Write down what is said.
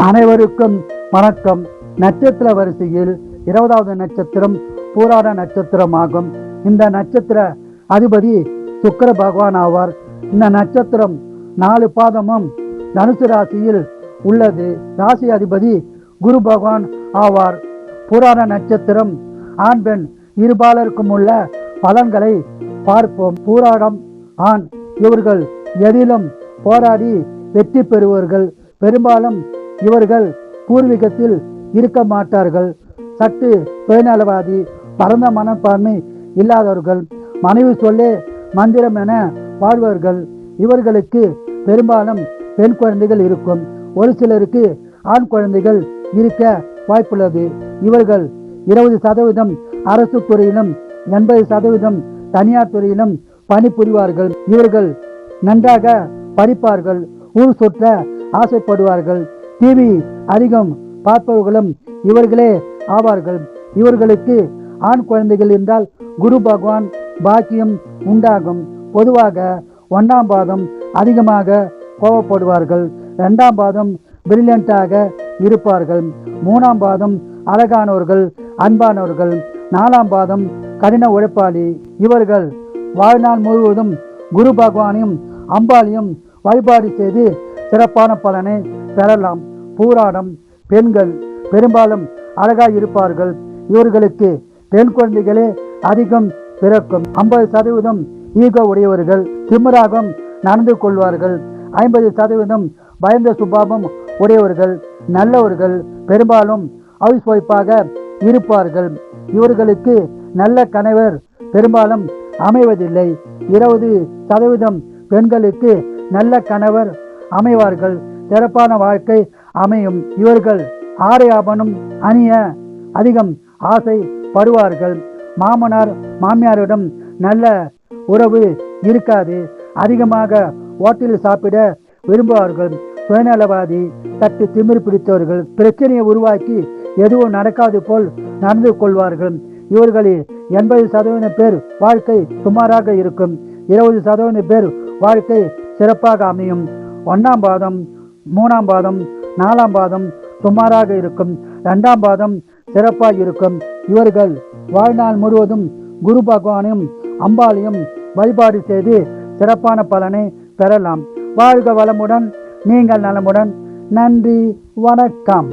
அனைவருக்கும் வணக்கம். நட்சத்திர வரிசையில் 20வது நட்சத்திரம் பூராட நட்சத்திரமாகும். இந்த நட்சத்திர அதிபதி சுக்கிர பகவான் ஆவார். இந்த நட்சத்திரம் 4 பாதமும் தனுசு ராசியில் உள்ளது. ராசி அதிபதி குரு பகவான் ஆவார். பூராட நட்சத்திரம் ஆண் பெண் இருபாலருக்கும் உள்ள பலன்களை பார்ப்போம். பூராடம் ஆண், இவர்கள் எதிலும் போராடி வெற்றி பெறுவார்கள். பெரும்பாலும் இவர்கள் பூர்வீகத்தில் இருக்க மாட்டார்கள். சற்று சுயநலவாதி, பரந்த மனப்பான்மை இல்லாதவர்கள், மனைவி சொல்லே மந்திரம் என வாழ்வார்கள். இவர்களுக்கு பெரும்பாலும் பெண் குழந்தைகள் இருக்கும். ஒரு சிலருக்கு ஆண் குழந்தைகள் இருக்க வாய்ப்புள்ளது. இவர்கள் 20% அரசு துறையிலும் 80% தனியார் துறையிலும் பணிபுரிவார்கள். இவர்கள் நன்றாக படிப்பார்கள். ஊர் சுற்ற ஆசைப்படுவார்கள். டிவி அதிகம் பார்ப்பவர்களும் இவர்களே ஆவார்கள். இவர்களுக்கு ஆண் குழந்தைகள் இருந்தால் குரு பகவான் பாக்கியம் உண்டாகும். பொதுவாக 1ஆம் பாதம் அதிகமாக கோபப்படுவார்கள். 2ஆம் பாதம் பிரில்லியண்டாக இருப்பார்கள். 3ஆம் பாதம் அழகானவர்கள், அன்பானவர்கள். 4ஆம் பாதம் கடின உழைப்பாளி. இவர்கள் வாழ்நாள் முழுவதும் குரு பகவானையும் அம்பாளையும் வழிபாடு செய்து சிறப்பான பலனை பெறலாம். பூராடம் பெண்கள் பெரும்பாலும் அழகாய் இருப்பார்கள். இவர்களுக்கு பெண் குழந்தைகளே அதிகம் பிறக்கும். 50% ஈகோ உடையவர்கள், திமிராகம் நடந்து கொள்வார்கள். 50% பயந்த சுபாவம் உடையவர்கள், நல்லவர்கள். பெரும்பாலும் ஹவுஸ் ஒய்ஃபாக இருப்பார்கள். இவர்களுக்கு நல்ல கணவர் பெரும்பாலும் அமைவதில்லை. 20% பெண்களுக்கு நல்ல கணவர் அமைவார்கள். சிறப்பான வாழ்க்கை அமையும். இவர்கள் ஆடை ஆபரணம் அணிய அதிகம் ஆசைப்படுவார்கள். மாமனார் மாமியாரிடம் நல்ல உறவு இருக்காது. அதிகமாக ஹோட்டலில் சாப்பிட விரும்புவார்கள். சுயநலவாதி, சற்று திமிர் பிடித்தவர்கள். பிரச்சனையை உருவாக்கி எதுவும் நடக்காது போல் நடந்து கொள்வார்கள். இவர்களில் 80% பேர் வாழ்க்கை சுமாராக இருக்கும். 20% பேர் வாழ்க்கை சிறப்பாக அமையும். 1ஆம் பாதம், 3ஆம் பாதம், 4ஆம் பாதம் சுமாராக இருக்கும். 2ஆம் பாதம் சிறப்பாக இருக்கும். இவர்கள் வாழ்நாள் முழுவதும் குரு பகவானையும் அம்பாளையும் வழிபாடு செய்து சிறப்பான பலனை பெறலாம். வாழ்க வளமுடன், நீங்கள் நலமுடன். நன்றி, வணக்கம்.